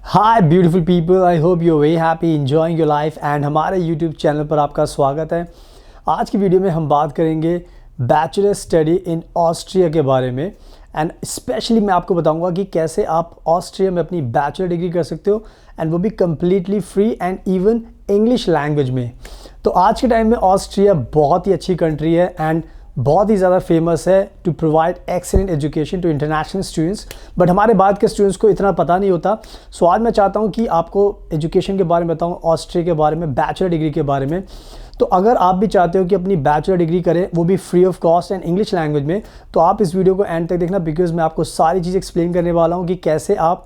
Hi beautiful people, I hope you are very happy enjoying your life and हमारे YouTube channel पर आपका स्वागत है। आज की वीडियो में हम बात करेंगे बैचलर स्टडी इन ऑस्ट्रिया के बारे में एंड स्पेशली मैं आपको बताऊंगा कि कैसे आप ऑस्ट्रिया में अपनी बैचलर डिग्री कर सकते हो एंड वो भी completely free and even English language में। तो आज के टाइम में ऑस्ट्रिया बहुत ही अच्छी कंट्री है एंड बहुत ही ज़्यादा फेमस है to provide excellent education to international students, but हमारे बाद के स्टूडेंट्स को इतना पता नहीं होता। सो आज मैं चाहता हूँ कि आपको एजुकेशन के बारे में बताऊँ, ऑस्ट्रिया के बारे में, बैचलर डिग्री के बारे में। तो अगर आप भी चाहते हो कि अपनी बैचलर डिग्री करें वो भी free of cost and English language में, तो आप इस वीडियो को एंड तक देखना, बिकॉज मैं आपको सारी चीज़ एक्सप्लेन करने वाला हूँ कि कैसे आप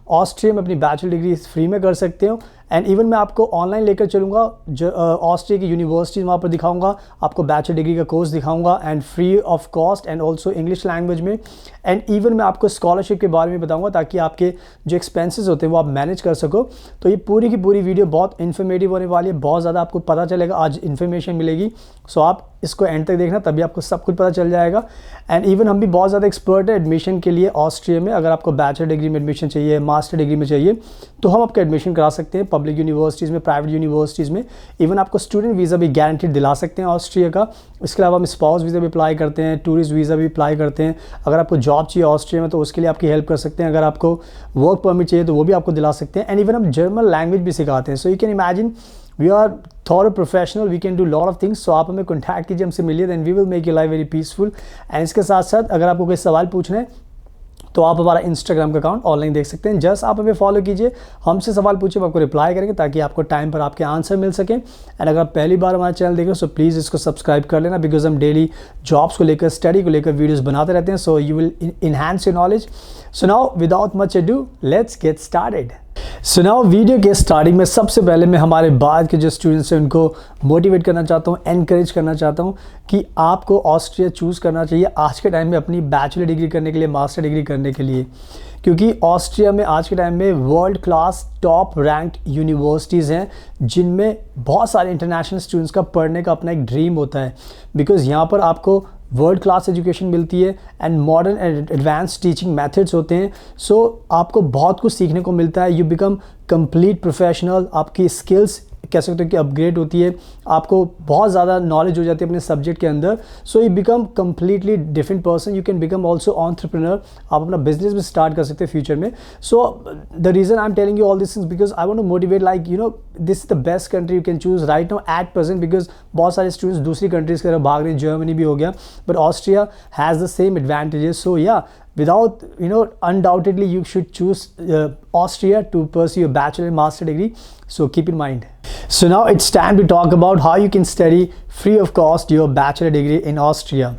ऑस्ट्रिया में अपनी बैचलर डिग्री फ्री में कर सकते हो। एंड इवन मैं आपको ऑनलाइन लेकर चलूँगा, जो ऑस्ट्रिया की यूनिवर्सिटीज़ वहाँ पर दिखाऊंगा, आपको बैचलर डिग्री का कोर्स दिखाऊंगा and free of cost and also English language में। एंड इवन मैं आपको स्कॉलरशिप के बारे में बताऊंगा ताकि आपके जो एक्सपेंसेस होते हैं वो आप मैनेज कर सको। तो ये पूरी की पूरी वीडियो बहुत इन्फॉर्मेटिव होने वाली है, बहुत ज़्यादा आपको पता चलेगा, आज इन्फॉर्मेशन मिलेगी। सो आप इसको एंड तक देखना, तभी आपको सब कुछ पता चल जाएगा। एंड इवन हम भी बहुत ज़्यादा एक्सपर्ट है एडमिशन के लिए ऑस्ट्रिया में। अगर आपको बैचलर डिग्री में एडमिशन चाहिए, मास्टर डिग्री में चाहिए, तो हम आपका एडमिशन करा सकते हैं पब्लिक यूनिवर्सिटीज़ में, प्राइवेट यूनिवर्सिटीज़ में। इवन आपको स्टूडेंट वीज़ा भी गारंटीड दिला सकते हैं ऑस्ट्रिया का। इसके अलावा हम स्पाउस वीज़ा भी अप्लाई करते हैं, टूरिस्ट वीज़ा भी अप्लाई करते हैं। अगर आपको जॉब चाहिए ऑस्ट्रिया में तो उसके लिए आपकी हेल्प कर सकते हैं। अगर आपको वर्क परमिट चाहिए तो वो भी आपको दिला सकते हैं। एंड इवन हम जर्मन लैंग्वेज भी सिखाते हैं। So you can imagine we are thorough professional, we can do lot of things. So आप हमें कॉन्टैक्ट कीजिए, हमसे मिलिए, then we will make your life very peaceful. And इसके साथ साथ अगर आपको कोई सवाल पूछना है तो आप हमारा इंस्टाग्राम का अकाउंट ऑनलाइन देख सकते हैं। जस्ट आप हमें फॉलो कीजिए, हमसे सवाल पूछिए, हम आपको रिप्लाई करेंगे ताकि आपको टाइम पर आपके आंसर मिल सके। एंड अगर आप पहली बार हमारा चैनल देख रहे हो सो प्लीज़ इसको सब्सक्राइब कर लेना, बिकॉज हम डेली जॉब्स को लेकर, स्टडी को लेकर वीडियोस बनाते रहते हैं। So you will enhance your knowledge. So now without much ado let's get started. So now video के स्टार्टिंग में सबसे पहले मैं हमारे बाद के जो स्टूडेंट्स हैं उनको मोटिवेट करना चाहता हूँ, एनकरेज करना चाहता हूँ कि आपको ऑस्ट्रिया चूज़ करना चाहिए आज के टाइम में अपनी बैचलर डिग्री करने के लिए, मास्टर डिग्री करने के लिए। क्योंकि ऑस्ट्रिया में आज के टाइम में world class top ranked universities हैं जिनमें बहुत सारे इंटरनेशनल स्टूडेंट्स का पढ़ने का अपना एक ड्रीम होता है। बिकॉज़ यहाँ पर आपको वर्ल्ड क्लास एजुकेशन मिलती है and modern and advance teaching methods होते हैं। सो आपको बहुत कुछ सीखने को मिलता है। यू बिकम कंप्लीट प्रोफेशनल, आपकी स्किल्स कह सकते हो कि अपग्रेड होती है, आपको बहुत ज़्यादा नॉलेज हो जाती है अपने सब्जेक्ट के अंदर। So you become completely different person. You can become also entrepreneur, आप अपना बिजनेस भी स्टार्ट कर सकते हैं फ्यूचर में। So the reason I am telling you all this things because I want to motivate, like you know this is the best country you can choose right now at present. Because बहुत सारे students दूसरी countries की तरफ भाग रहे हैं, Germany भी हो गया, but Austria has the same advantages. So yeah without undoubtedly you should choose Austria to pursue your bachelor and master degree, so keep in mind. So now it's time to talk about how you can study free of cost your bachelor degree in Austria.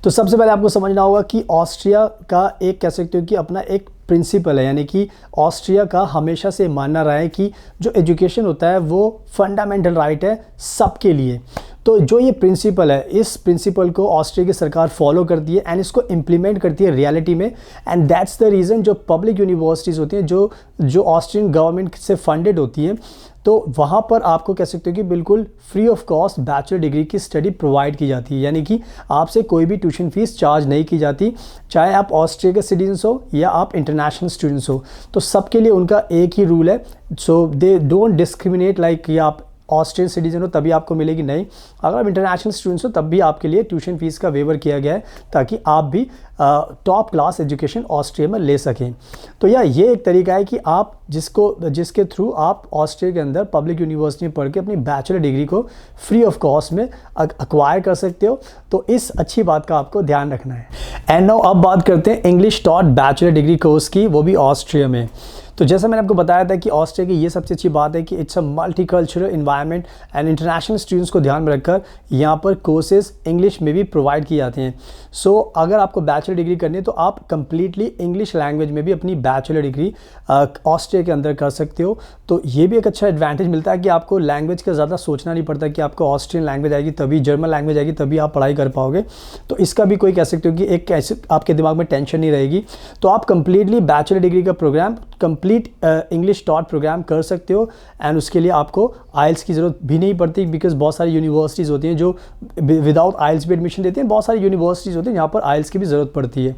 तो सबसे पहले आपको समझना होगा कि Austria का एक कह सकते हो कि अपना एक प्रिंसिपल है, यानी कि ऑस्ट्रिया का हमेशा से मानना रहा है कि जो एजुकेशन होता है वो फंडामेंटल राइट है सबके लिए। तो जो ये प्रिंसिपल है, इस प्रिंसिपल को ऑस्ट्रिया की सरकार फॉलो करती है एंड इसको इम्प्लीमेंट करती है रियलिटी में। एंड दैट्स द रीज़न जो पब्लिक यूनिवर्सिटीज़ होती हैं, जो ऑस्ट्रियन गवर्नमेंट से फंडेड होती हैं, तो वहाँ पर आपको कह सकते हो कि बिल्कुल free of cost bachelor degree की स्टडी प्रोवाइड की जाती है। यानी कि आपसे कोई भी ट्यूशन फीस चार्ज नहीं की जाती, चाहे आप ऑस्ट्रिया के सिटीजन्स हो या आप इंटरनेशनल स्टूडेंट्स हो, तो सबके लिए उनका एक ही रूल है। सो दे डोंट डिस्क्रिमिनेट लाइक कि आप ऑस्ट्रियन सिटीजन हो तभी आपको मिलेगी, नहीं। अगर आप इंटरनेशनल स्टूडेंट्स हो तब भी आपके लिए ट्यूशन फीस का वेवर किया गया है ताकि आप भी टॉप क्लास एजुकेशन ऑस्ट्रिया में ले सकें। तो ये एक तरीका है कि आप जिसके थ्रू आप ऑस्ट्रिया के अंदर पब्लिक यूनिवर्सिटी में पढ़ के अपनी बैचलर डिग्री को फ्री ऑफ कॉस्ट में अक्वायर कर सकते हो। तो इस अच्छी बात का आपको ध्यान रखना है। एंड नाउ अब बात करते हैं English taught bachelor degree course की, वो भी ऑस्ट्रिया में। तो जैसा मैंने आपको बताया था कि ऑस्ट्रिया की ये सबसे अच्छी बात है कि it's a multicultural environment and international students को ध्यान में रखकर यहाँ पर कोर्सेज इंग्लिश में भी प्रोवाइड किए जाते हैं। सो अगर आपको बैचलर डिग्री करनी है तो आप कंप्लीटली इंग्लिश लैंग्वेज में भी अपनी बैचलर डिग्री ऑस्ट्रिया के अंदर कर सकते हो। तो ये भी एक अच्छा एडवांटेज मिलता है कि आपको लैंग्वेज का ज़्यादा सोचना नहीं पड़ता कि आपको ऑस्ट्रियन लैंग्वेज आएगी तभी, जर्मन लैंग्वेज आएगी तभी आप पढ़ाई कर पाओगे। तो इसका भी कोई कह सकते हो कि एक ऐसे आपके दिमाग में टेंशन नहीं रहेगी। तो आप कंप्लीटली बैचलर डिग्री का program complete English taught program कर सकते हो। एंड उसके लिए आपको आइल्स की ज़रूरत भी नहीं पड़ती, बिकॉज बहुत सारी यूनिवर्सिटीज़ होती हैं जो विदाउट आइल्स भी एडमिशन देती हैं, बहुत सारी यूनिवर्सिटीज़ होती हैं जहाँ पर आइल्स की भी ज़रूरत पड़ती है।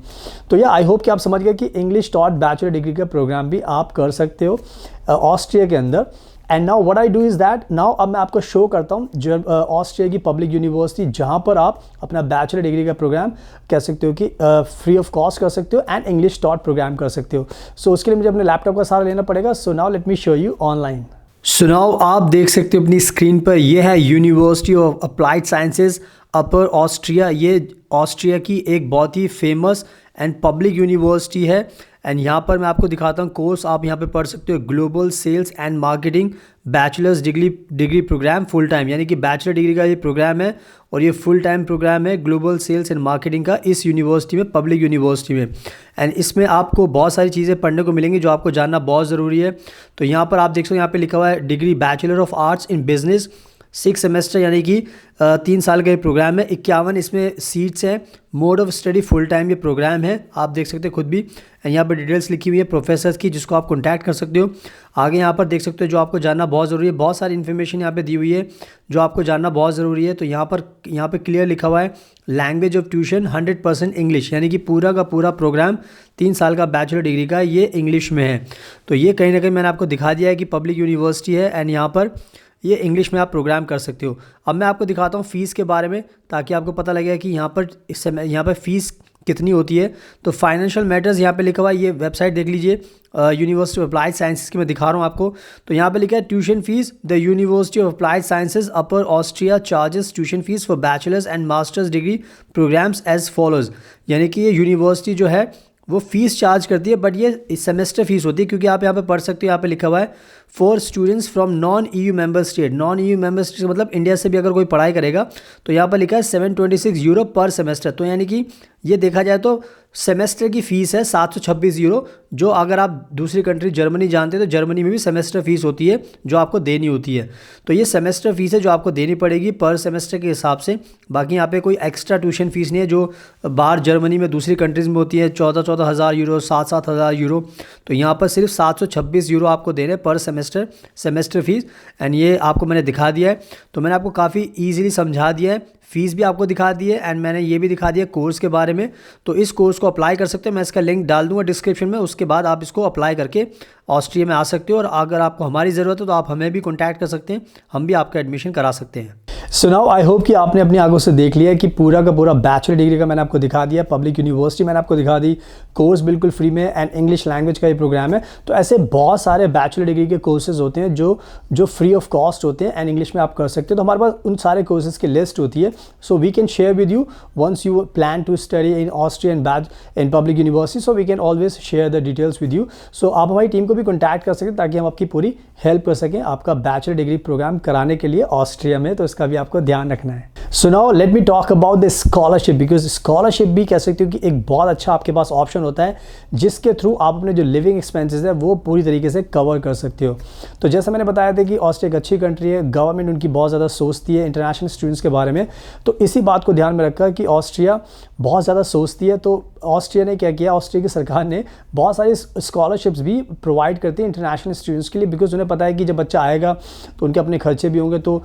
तो ये आई होप कि आप समझ गए कि इंग्लिश टॉट बैचलर डिग्री का प्रोग्राम भी आप कर सकते हो ऑस्ट्रिया के अंदर। And now what I do is that, now अब मैं आपको शो करता हूँ जो ऑस्ट्रिया की पब्लिक यूनिवर्सिटी जहाँ पर आप अपना बैचलर डिग्री का प्रोग्राम कह सकते हो कि फ्री ऑफ कॉस्ट कर सकते हो एंड इंग्लिश टॉट प्रोग्राम कर सकते हो। सो उसके लिए मुझे अपने लैपटॉप का सहारा लेना पड़ेगा। So now let me show you online. So now आप देख सकते हो अपनी स्क्रीन पर, ये है university of applied sciences upper Austria. ये ऑस्ट्रिया की एक बहुत ही फेमस एंड पब्लिक यूनिवर्सिटी है। एंड यहाँ पर मैं आपको दिखाता हूँ कोर्स आप यहाँ पे पढ़ सकते हो, global sales and marketing bachelors degree program full time, यानी कि बैचलर डिग्री का ये प्रोग्राम है और ये फुल टाइम प्रोग्राम है ग्लोबल सेल्स एंड मार्केटिंग का इस यूनिवर्सिटी में, पब्लिक यूनिवर्सिटी में। एंड इसमें आपको बहुत सारी चीज़ें पढ़ने को मिलेंगी जो आपको जानना बहुत ज़रूरी है। तो यहाँ पर आप देख सकते हो, यहाँ पे लिखा हुआ है degree bachelor of arts in business 6 semester, यानी कि 3 साल का ये प्रोग्राम है। 51 इसमें सीट्स हैं। Mode of study full time ये प्रोग्राम है, आप देख सकते हैं खुद भी। यहाँ पर डिटेल्स लिखी हुई है प्रोफेसर्स की, जिसको आप कॉन्टैक्ट कर सकते हो। आगे यहाँ पर देख सकते हो जो आपको जानना बहुत ज़रूरी है, बहुत सारी इन्फॉर्मेशन यहाँ पे दी हुई है जो आपको जानना बहुत ज़रूरी है। तो यहाँ पे क्लियर लिखा हुआ है लैंग्वेज ऑफ ट्यूशन 100% इंग्लिश, यानी कि पूरा का पूरा प्रोग्राम 3 साल का बैचलर डिग्री का ये इंग्लिश में है। तो ये कहीं ना कहीं मैंने आपको दिखा दिया है कि पब्लिक यूनिवर्सिटी है एंड यहाँ पर ये इंग्लिश में आप प्रोग्राम कर सकते हो। अब मैं आपको दिखाता हूँ फ़ीस के बारे में, ताकि आपको पता लगेगा कि यहाँ पर फ़ीस कितनी होती है। तो फाइनेंशियल मैटर्स यहाँ पे लिखा हुआ है, ये वेबसाइट देख लीजिए यूनिवर्सिटी ऑफ अप्लाइड साइंसेज की मैं दिखा रहा हूँ आपको। तो यहाँ पे लिखा है tuition fees, the university of applied sciences upper Austria charges tuition fees for bachelors and masters degree programs as follows, यानी कि ये यूनिवर्सिटी जो है वो फ़ीस चार्ज करती है, बट ये सेमेस्टर फीस होती है, क्योंकि आप यहाँ पे पढ़ सकते हो, यहाँ पे लिखा हुआ है for students from non EU member state. Non EU member state मतलब इंडिया से भी अगर कोई पढ़ाई करेगा तो यहाँ पर लिखा है 726 यूरो पर सेमेस्टर। तो यानी कि ये देखा जाए तो सेमेस्टर की फ़ीस है 726 यूरो, जो अगर आप दूसरी कंट्री जर्मनी जानते हैं तो जर्मनी में भी सेमेस्टर फ़ीस होती है जो आपको देनी होती है। तो ये सेमेस्टर फ़ीस है जो आपको देनी पड़ेगी पर सेमेस्टर के हिसाब से। बाकी यहाँ पे कोई एक्स्ट्रा ट्यूशन फ़ीस नहीं है जो बाहर जर्मनी में दूसरी कंट्रीज़ में होती है 14-14 हज़ार यूरो, 7-7 हज़ार यूरो। तो यहाँ पर सिर्फ 726 यूरो आपको देने पर सेमेस्टर फ़ीस। एंड ये आपको मैंने दिखा दिया है। तो मैंने आपको काफ़ी ईजिली समझा दिया है, फ़ीस भी आपको दिखा दी है एंड मैंने ये भी दिखा दिया कोर्स के बारे में। तो इस कोर्स को अप्लाई कर सकते हो, मैं इसका लिंक डाल दूंगा डिस्क्रिप्शन में। उसके बाद आप इसको अप्लाई करके ऑस्ट्रिया में आ सकते हो, और अगर आपको हमारी ज़रूरत है तो आप हमें भी कॉन्टैक्ट कर सकते हैं, हम भी आपका एडमिशन करा सकते हैं। सो नाउ आई होप कि आपने अपनी आंखों से देख लिया कि पूरा का पूरा बैचलर डिग्री का मैंने आपको दिखा दिया, पब्लिक यूनिवर्सिटी मैंने आपको दिखा दी, कोर्स बिल्कुल फ्री में एंड इंग्लिश लैंग्वेज का ये प्रोग्राम है। तो ऐसे बहुत सारे बैचलर डिग्री के कोर्सेज होते हैं जो फ्री ऑफ कॉस्ट होते हैं एंड इंग्लिश में आप कर सकते हो। तो हमारे पास उन सारे कोर्सेज की लिस्ट होती है। So we can share with you once you plan to study in Austria in public university, so we can always share the details with you. So आप हमारी टीम को भी कॉन्टैक्ट कर सकते हैं ताकि हम आपकी पूरी हेल्प कर सकें आपका बैचलर डिग्री प्रोग्राम कराने के लिए ऑस्ट्रिया में। तो इसका भी आपको ध्यान रखना है। So now let me talk about the scholarship, because scholarship भी कह सकते हो कि एक बहुत अच्छा आपके पास ऑप्शन होता है जिसके थ्रू आप अपने जो लिविंग एक्सपेंसेस है वो पूरी तरीके से कवर कर सकते हो। तो जैसा मैंने बताया था कि ऑस्ट्रिया एक अच्छी कंट्री है, गवर्नमेंट उनकी बहुत ज़्यादा सोचती है इंटरनेशनल स्टूडेंट्स के बारे में। तो इसी बात को ध्यान में रखकर कि ऑस्ट्रिया बहुत ज़्यादा सोचती है, तो ऑस्ट्रिया ने क्या किया, ऑस्ट्रिया की सरकार ने बहुत सारी स्कॉलरशिप्स भी प्रोवाइड करती है इंटरनेशनल स्टूडेंट्स के लिए, बिकॉज उन्हें पता है कि जब बच्चा आएगा तो उनके अपने खर्चे भी होंगे, तो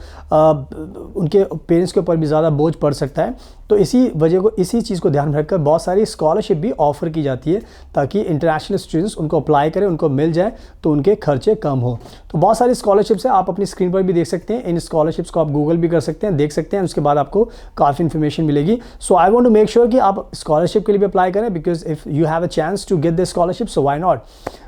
उनके पेरेंट्स के ऊपर भी ज़्यादा बोझ पड़ सकता है। तो इसी चीज़ को ध्यान में रखकर बहुत सारी स्कॉलरशिप भी ऑफ़र की जाती है ताकि इंटरनेशनल स्टूडेंट्स उनको अप्लाई करें, उनको मिल जाए तो उनके खर्चे कम हो। तो बहुत सारी स्कॉलरशिप्स हैं, आप अपनी स्क्रीन पर भी देख सकते हैं। इन स्कॉलरशिप्स को आप गूगल भी कर सकते हैं, देख सकते हैं, उसके बाद आपको काफ़ी इन्फॉर्मेशन मिलेगी। So I want to make sure कि आप स्कॉलरशिप के लिए भी अप्लाई करें, because if you have a chance to get the scholarship, so why not.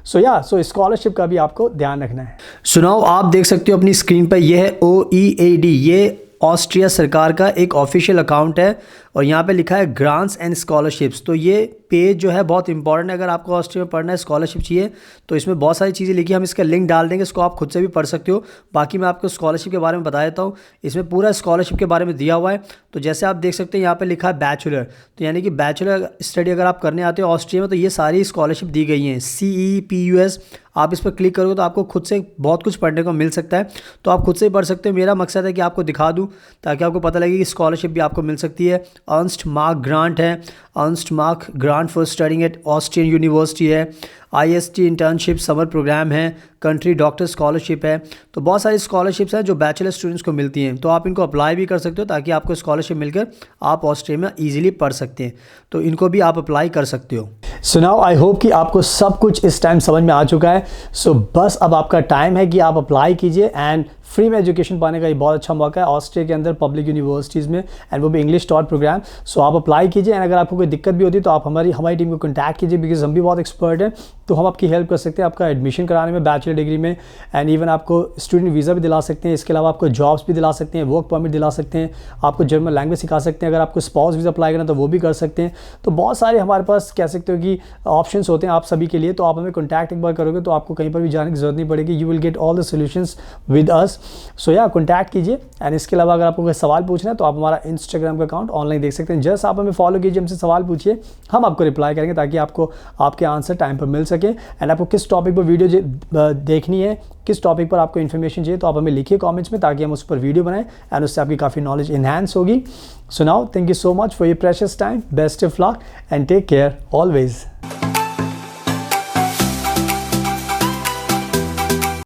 So scholarship का भी आपको ध्यान रखना है। सो नाउ आप देख सकते हो अपनी स्क्रीन पर, यह है OEAD, ये ऑस्ट्रिया सरकार का एक ऑफिशियल अकाउंट है और यहाँ पे लिखा है ग्रांट्स एंड स्कॉलरशिप्स। तो ये पेज जो है बहुत इंपॉर्टेंट है, अगर आपको ऑस्ट्रिया में पढ़ना है, स्कॉलरशिप चाहिए, तो इसमें बहुत सारी चीज़ें लिखी है, हम इसका लिंक डाल देंगे, इसको आप खुद से भी पढ़ सकते हो। बाकी मैं आपको स्कॉलरशिप के बारे में बता देता हूँ, इसमें पूरा स्कॉलरशिप के बारे में दिया हुआ है। तो जैसे आप देख सकते हैं यहाँ पर लिखा है बैचलर, तो यानी कि बैचलर स्टडी अगर आप करने आते हो ऑस्ट्रिया में तो ये सारी स्कॉलरशिप दी गई हैं, CEPUS। आप इस पर क्लिक करोगे तो आपको खुद से बहुत कुछ पढ़ने को मिल सकता है, तो आप खुद से ही पढ़ सकते हो। मेरा मकसद है कि आपको दिखा दूँ ताकि आपको पता लगे कि स्कॉलरशिप भी आपको मिल सकती है, अर्न्स्ट मार्क ग्रांट है, Ernst Mark grant for studying at Austrian university है, IST इंटर्नशिप समर प्रोग्राम है, कंट्री डॉक्टर स्कॉलरशिप है। तो बहुत सारी स्कॉलरशिप्स हैं जो बैचलर स्टूडेंट्स को मिलती हैं, तो आप इनको अप्लाई भी कर सकते हो ताकि आपको स्कॉलरशिप मिलकर आप ऑस्ट्रिया में ईजिली पढ़ सकते हैं। तो इनको भी आप अप्लाई कर सकते हो। सो नाउ आई होप कि आपको सब कुछ इस टाइम समझ में आ चुका है। सो बस अब आपका टाइम है कि आप अप्लाई कीजिए एंड फ्री में एजुकेशन पाने का ये बहुत अच्छा मौका है ऑस्ट्रिया के अंदर पब्लिक यूनिवर्सिटीज़ में, एंड वो भी इंग्लिश टॉट प्रोग्राम। सो आप अप्लाई कीजिए एंड अगर आपको कोई दिक्कत भी होती है तो आप हमारी टीम को कॉन्टैक्ट कीजिए, बिकॉज हम भी बहुत एक्सपर्ट हैं, तो हम आपकी हेल्प कर सकते हैं आपका एडमिशन कराने में बैचलर डिग्री में, एंड इवन आपको स्टूडेंट वीज़ा भी दिला सकते हैं। इसके अलावा आपको जॉब्स भी दिला सकते हैं, वर्क परमिट दिला सकते हैं, आपको जर्मन लैंग्वेज सिखा सकते हैं। अगर आपको स्पाउस वीज़ा अप्लाई करना तो वो भी कर सकते हैं। तो बहुत सारे हमारे पास कह सकते हो कि ऑप्शंस होते हैं आप सभी के लिए। तो आप हमें कॉन्टैक्ट एक बार करोगे तो आपको कहीं पर भी जाने की जरूरत नहीं पड़ेगी, you will get all the solutions with us. So yeah contact कीजिए। एंड इसके अलावा अगर आपको कोई सवाल पूछना है तो आप हमारा इंस्टाग्राम का अकाउंट ऑनलाइन देख सकते हैं, जस्ट आप हमें फॉलो कीजिए, हमसे सवाल पूछिए, हम आपको रिप्लाई करेंगे ताकि आपको आपके आंसर टाइम पर मिल सके। एंड आपको किस टॉपिक पर वीडियो देखनी है, किस टॉपिक पर आपको इन्फॉर्मेशन चाहिए, तो आप हमें लिखिए कमेंट्स में ताकि हम उस पर वीडियो बनाएं एंड उससे आपकी काफ़ी नॉलेज इन्हांस होगी। So now thank you so much for your precious time, best of luck and take care always.